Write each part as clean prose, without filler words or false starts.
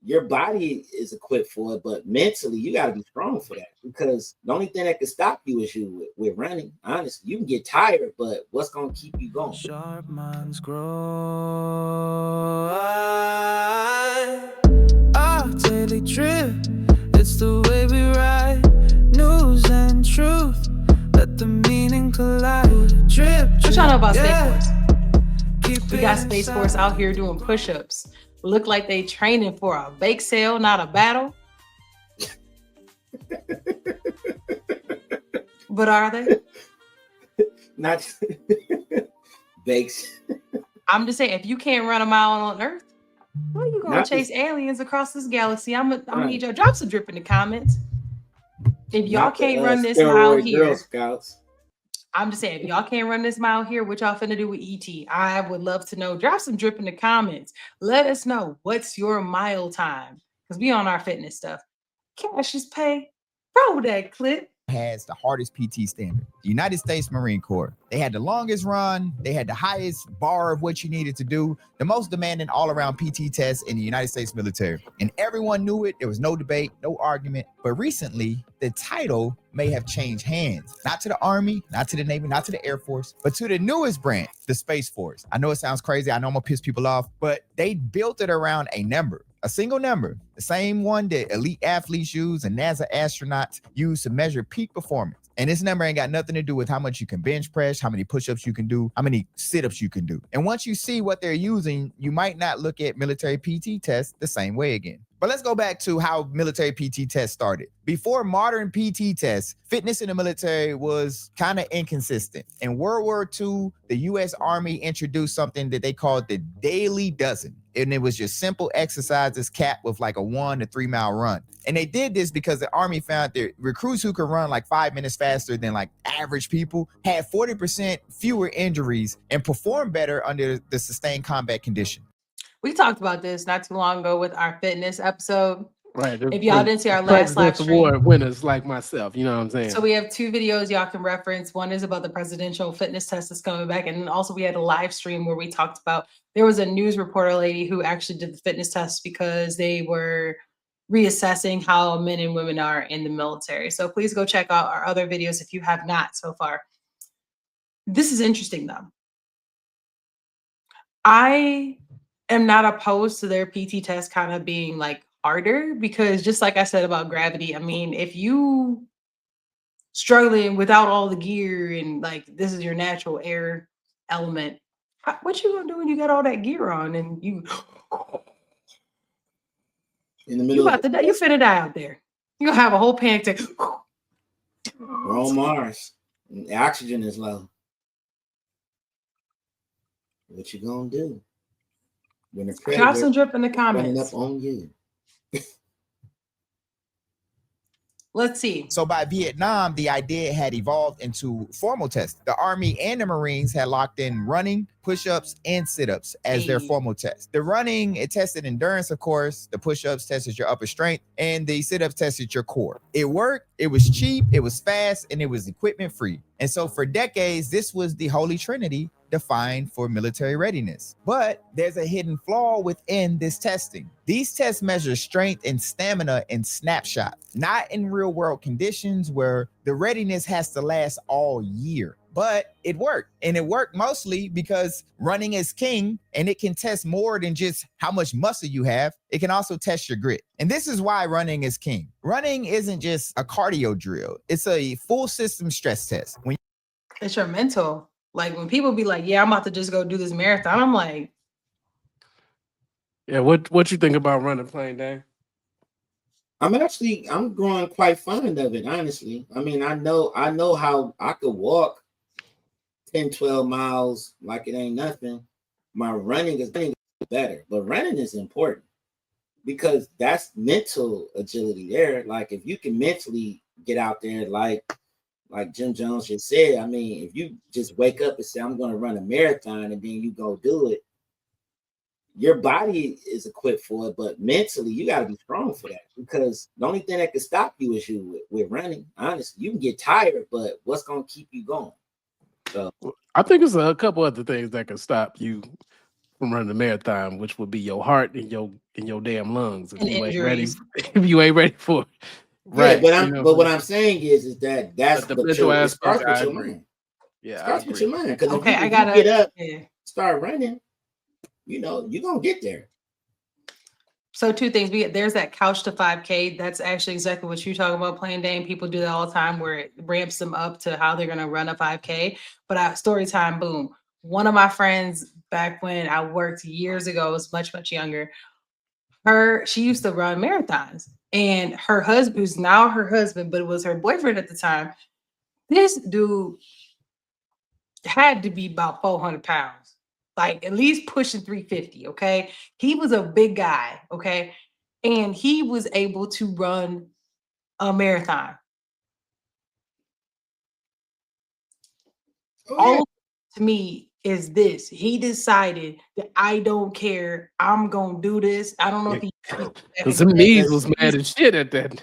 your body is equipped for it, but mentally you got to be strong for that, because the only thing that can stop you is you with running. Honestly, you can get tired, but what's going to keep you going? Sharp minds grow. Our daily trip, it's the way we ride. News and truth, let the meaning collide. Drip, What y'all know about Space Force? We got Space Force out here doing push-ups. Look like they training for a bake sale, not a battle. But are they? Not bakes. I'm just saying, if you can't run a mile on Earth, how are you gonna chase aliens across this galaxy? I'm gonna need y'all drop some drip in the comments. If y'all can't run this mile here, Girl Scouts. I'm just saying, if y'all can't run this mile here, what y'all finna do with ET? I would love to know. Drop some drip in the comments. Let us know what's your mile time, because we on our fitness stuff. Cassius Pay, roll that clip. Has the hardest PT standard. The United States Marine Corps. They had the longest run. They had the highest bar of what you needed to do. The most demanding all-around PT tests in the United States military. And everyone knew it. There was no debate, no argument. But recently, the title may have changed hands. Not to the Army, not to the Navy, not to the Air Force, but to the newest branch, the Space Force. I know it sounds crazy. I know I'm gonna piss people off, but they built it around a number. A single number, the same one that elite athletes use and NASA astronauts use to measure peak performance. And this number ain't got nothing to do with how much you can bench press, how many push-ups you can do, how many sit-ups you can do. And once you see what they're using, you might not look at military PT tests the same way again. But let's go back to how military PT tests started. Before modern PT tests, fitness in the military was kind of inconsistent. In World War II, the U.S. Army introduced something that they called the daily dozen. And it was just simple exercises capped with like a 1 to 3 mile run. And they did this because the Army found that recruits who could run like 5 minutes faster than like average people had 40% fewer injuries and performed better under the sustained combat condition. We talked about this not too long ago with our fitness episode. Right. If y'all didn't see our last live stream, award winners like myself, you know what I'm saying? So we have 2 videos y'all can reference. One is about the presidential fitness test that's coming back. And then also we had a live stream where we talked about, there was a news reporter lady who actually did the fitness test because they were reassessing how men and women are in the military. So please go check out our other videos if you have not so far. This is interesting though. I am not opposed to their PT test kind of being like harder, because just like I said about gravity, I mean, if you struggling without all the gear and like this is your natural air element, what you gonna do when you got all that gear on and you in the middle you about to die, you finna die out there. You gonna have a whole panic attack. We're on Mars. The oxygen is low. What you gonna do? When the Drop some drip in the comments. Up on you. Let's see. So by Vietnam, the idea had evolved into formal tests. The Army and the Marines had locked in running, push-ups, and sit-ups as their formal tests. The running, it tested endurance, of course. The push-ups tested your upper strength, and the sit-ups tested your core. It worked, it was cheap, it was fast, and it was equipment-free. And so for decades, this was the holy trinity defined for military readiness. But there's a hidden flaw within this testing. These tests measure strength and stamina in snapshots, not in real world conditions where the readiness has to last all year. But it worked, and it worked mostly because running is king, and it can test more than just how much muscle you have. It can also test your grit. And this is why running is king. Running isn't just a cardio drill. It's a full system stress test. It's your mental. Like when people be like, yeah, I'm about to just go do this marathon, I'm like, yeah, what you think about running plane, Dan? I'm growing quite fond of it, honestly. I mean, I know how I could walk 10, 12 miles like it ain't nothing. My running is better, but running is important because that's mental agility there. Like if you can mentally get out there, like Jim Jones just said, I mean, if you just wake up and say, I'm going to run a marathon and then you go do it, your body is equipped for it, but mentally you got to be strong for that, because the only thing that can stop you is you with running. Honestly, you can get tired, but what's going to keep you going? So I think it's a couple other things that can stop you. from running a marathon, which would be your heart and your damn lungs if And you ain't ready. injuries. If you ain't ready for it. Yeah, Right. You know but what what I'm I'm saying is that But the mental it aspect, starts with I your agree. mind. It Yeah, I starts with your agree. mind. Because Okay, I if you get gotta. up, Yeah. start running, you're gonna get there. So two things. There's that couch to 5K. That's actually exactly what you're talking about, playing Dame. People do that all the time where it ramps them up to how they're gonna run a 5K. But story time, boom. One of my friends back when I worked years ago, was much, much younger. She used to run marathons. And her husband, who's now her husband, but it was her boyfriend at the time, this dude had to be about 400 pounds, like at least pushing 350. Okay. He was a big guy. Okay. And he was able to run a marathon. Oh yeah. All to me is this. He decided that I don't care. I'm going to do this. I don't know if he. Because some knees was Listen, mad as shit at that.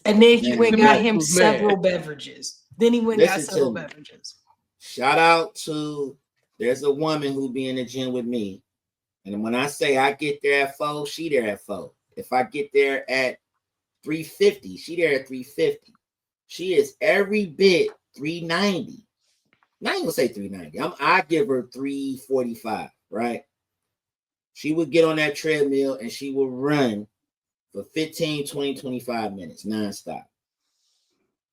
And then he man, went and got look, him was mad. several beverages. Then he went and got listen several to me. beverages. Shout out to there's a woman who be in the gym with me. And when I say I get there at 4, she there at 4. If I get there at 350, she there at 350. She is every bit 390. Not even gonna say 390. I give her 345, right? She would get on that treadmill and she would run for 15, 20, 25 minutes nonstop.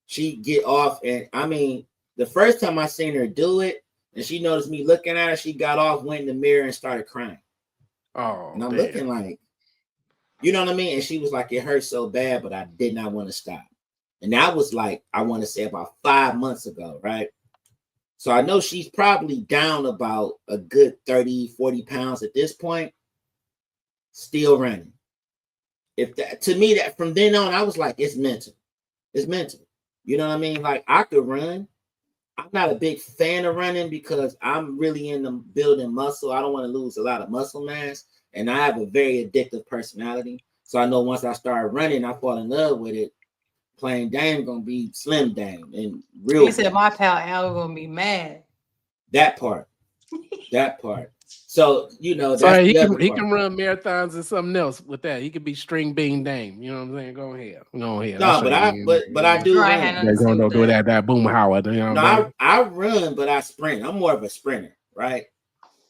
She'd get off, and I mean, the first time I seen her do it, and she noticed me looking at her, she got off, went in the mirror, and started crying. Oh, And I'm damn. looking like, you know what I mean? And she was like, it hurt so bad, but I did not want to stop. And that was like, I want to say about 5 months ago, right? So I know she's probably down about a good 30, 40 pounds at this point, still running. If that, to me, that from then on, I was like, it's mental. It's mental. You know what I mean? Like, I could run. I'm not a big fan of running because I'm really into building muscle. I don't want to lose a lot of muscle mass. And I have a very addictive personality. So I know once I start running, I fall in love with it. Plain Dame gonna be Slim Dame and real. He said my pal Al gonna be mad. That part. That part. So that's Sorry, the other he part. can run marathons and something else with that. He could be string bean Dame. You know what I'm saying? Go ahead. Go ahead. No, but I do Sure, I run. had nothing to say Don't with do that. that boom Howard. You know what I'm No, saying? I run, but I sprint. I'm more of a sprinter, right?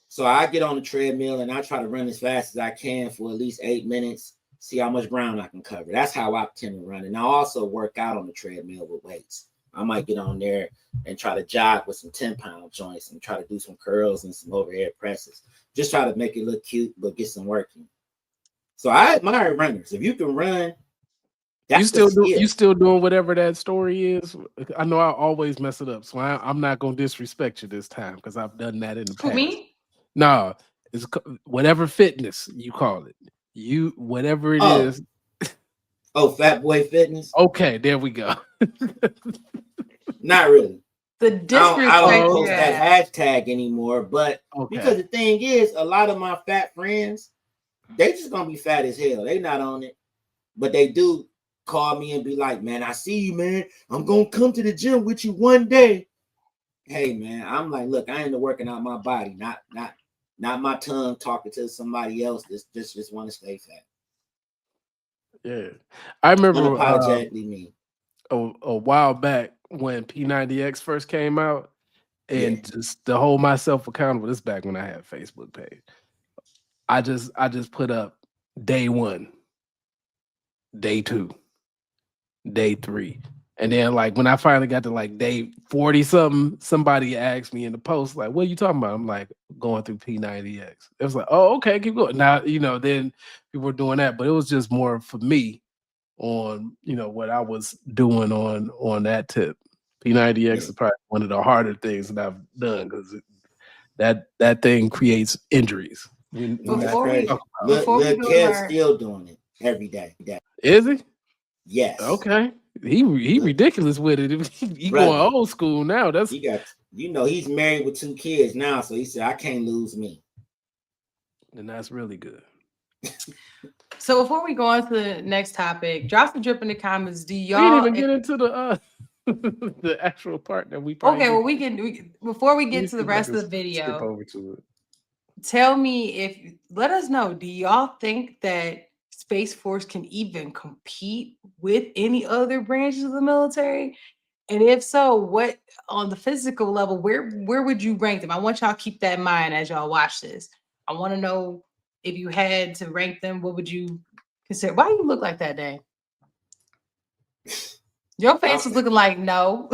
So I get on the treadmill and I try to run as fast as I can for at least 8 minutes, see how much ground I can cover. That's how I tend to run. And I also work out on the treadmill with weights. I might get on there and try to jog with some 10-pound joints and try to do some curls and some overhead presses. Just try to make it look cute, but get some work in. So I admire runners. If you can run, that's you still doing whatever that story is. I know I always mess it up, so I'm not gonna disrespect you this time because I've done that in the Who, past. me? No, it's whatever fitness you call it. Whatever it is. Oh, Fat Boy Fitness. Okay, there we go. Not really. The disrespect. I don't post that hashtag anymore, but because the thing is, a lot of my fat friends, they just gonna be fat as hell. They not on it, but they do call me and be like, "Man, I see you, man. I'm gonna come to the gym with you one day." Hey, man, I'm like, look, I ain't working out my body, not my tongue talking to somebody else. Just want to stay fat. Yeah, I remember unapologetically me. A while back when P90X first came out, and just to hold myself accountable. This back when I had a Facebook page. I just put up day 1, day 2, day 3. And then like when I finally got to like day 40 something, somebody asked me in the post, like, what are you talking about? I'm like, going through P90X. It was like, oh, okay, keep going. Now, then people were doing that, but it was just more for me on, what I was doing on that tip. P90X is probably one of the harder things that I've done because that thing creates injuries. Before we Kev's still doing it every day. Is he? Yes. Okay. He ridiculous with it. He going old school now. That's he got. He's married with 2 kids now, so he said, "I can't lose me." And that's really good. So before we go on to the next topic, drop some drip in the comments. Do y'all? We didn't even get into the the actual part that we probably okay. Well, we can before we get to the rest of the video. Skip over to it. tell me let us know, do y'all think that Space Force can even compete with any other branches of the military? And if so, what on the physical level, where would you rank them? I want y'all to keep that in mind as y'all watch this. I want to know if you had to rank them, what would you consider? Why do you look like that, Dang? Your face was looking like no.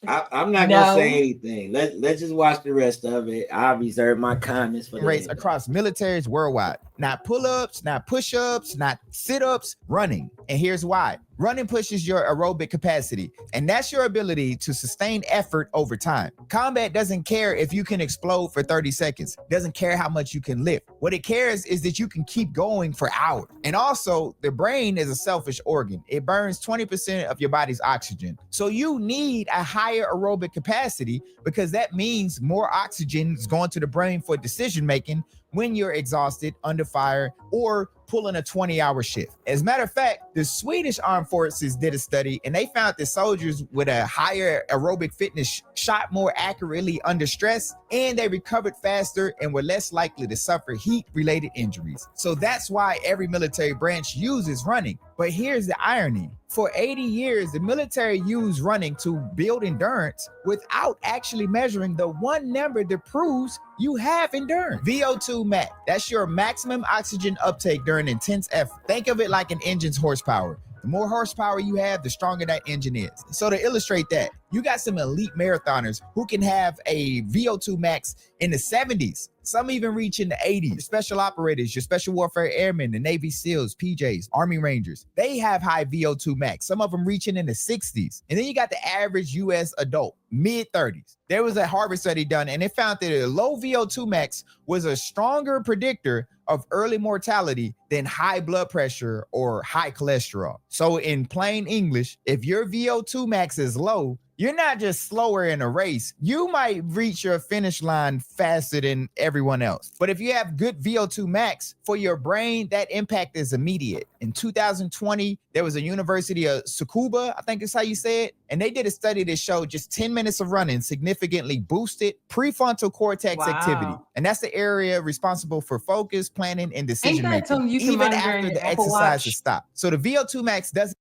I'm not gonna say anything. Let's just watch the rest of it. I reserve my comments for the rates end. across militaries worldwide. Not pull-ups, not push-ups, not sit-ups, running. And here's why. Running pushes your aerobic capacity, and that's your ability to sustain effort over time. Combat doesn't care if you can explode for 30 seconds. Doesn't care how much you can lift. What it cares is that you can keep going for hours. And also, the brain is a selfish organ. It burns 20% of your body's oxygen. So you need a higher aerobic capacity because that means more oxygen is going to the brain for decision-making when you're exhausted, under fire, or pulling a 20-hour shift. As a matter of fact, the Swedish Armed Forces did a study and they found that soldiers with a higher aerobic fitness shot more accurately under stress, and they recovered faster and were less likely to suffer heat-related injuries. So that's why every military branch uses running. But here's the irony. For 80 years, the military used running to build endurance without actually measuring the one number that proves you have endurance. VO2 max, that's your maximum oxygen uptake during intense effort. Think of it like an engine's horsepower. The more horsepower you have, the stronger that engine is. So to illustrate that, you got some elite marathoners who can have a VO2 max in the 70s. Some even reach in the 80s. Your special operators, your special warfare airmen, the Navy SEALs, PJs, Army Rangers, they have high VO2 max. Some of them reaching in the 60s. And then you got the average US adult, mid-30s. There was a Harvard study done, and it found that a low VO2 max was a stronger predictor of early mortality than high blood pressure or high cholesterol. So in plain English, if your VO2 max is low, you're not just slower in a race. You might reach your finish line faster than everyone else. But if you have good VO2 max, for your brain, that impact is immediate. In 2020, there was a University of Tsukuba, I think is how you say it, and they did a study that showed just 10 minutes of running significantly boosted prefrontal cortex activity. And that's the area responsible for focus, planning, and decision making, even after the exercise is stopped. So the VO2 max doesn't.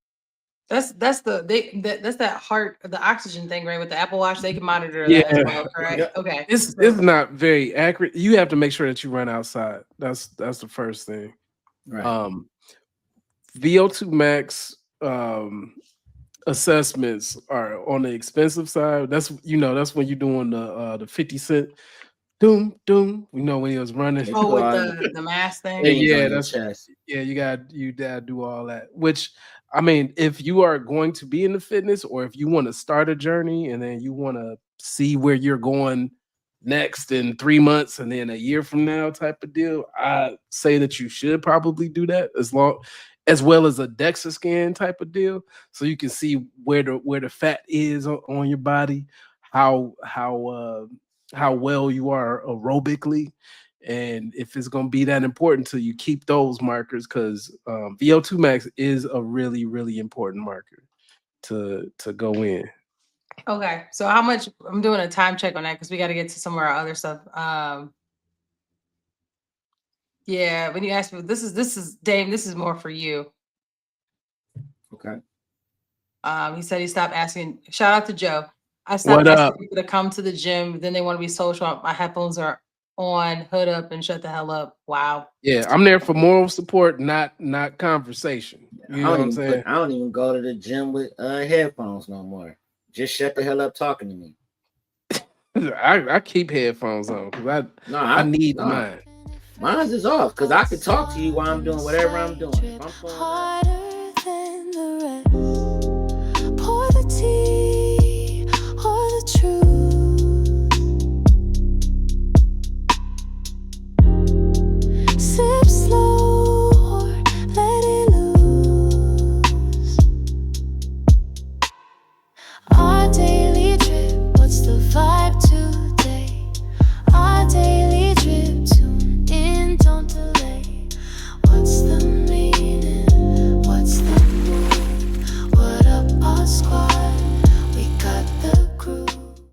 That's that heart, the oxygen thing, right? With the Apple Watch, they can monitor that as well, correct? Okay. It's not very accurate. You have to make sure that you run outside. That's the first thing. Right. VO2 max assessments are on the expensive side. That's when you're doing the 50 Cent doom. When he was running. Oh, with the mask thing. Yeah, that's you gotta do all that. Which, I mean, if you are going to be in the fitness, or if you want to start a journey and then you want to see where you're going next in 3 months and then a year from now type of deal, I say that you should probably do that as well as a DEXA scan type of deal, so you can see where the fat is on your body, how well you are aerobically. And if it's going to be that important to you, keep those markers, because VO2 max is a really, really important marker to go in. Okay, so how much? I'm doing a time check on that because we got to get to some of our other stuff. Yeah, when you asked me, this is Dame. This is more for you. Okay. He said he stopped asking. Shout out to Joe. I stopped asking people to come to the gym. Then they want to be social. My headphones are on, hood up, and shut the hell up. Wow. Yeah, I'm there for moral support, not conversation. You know what I'm saying? I don't even go to the gym with headphones no more. Just shut the hell up talking to me. I keep headphones on because I need mine. Mine is off because I can talk to you while I'm doing whatever I'm doing. If I'm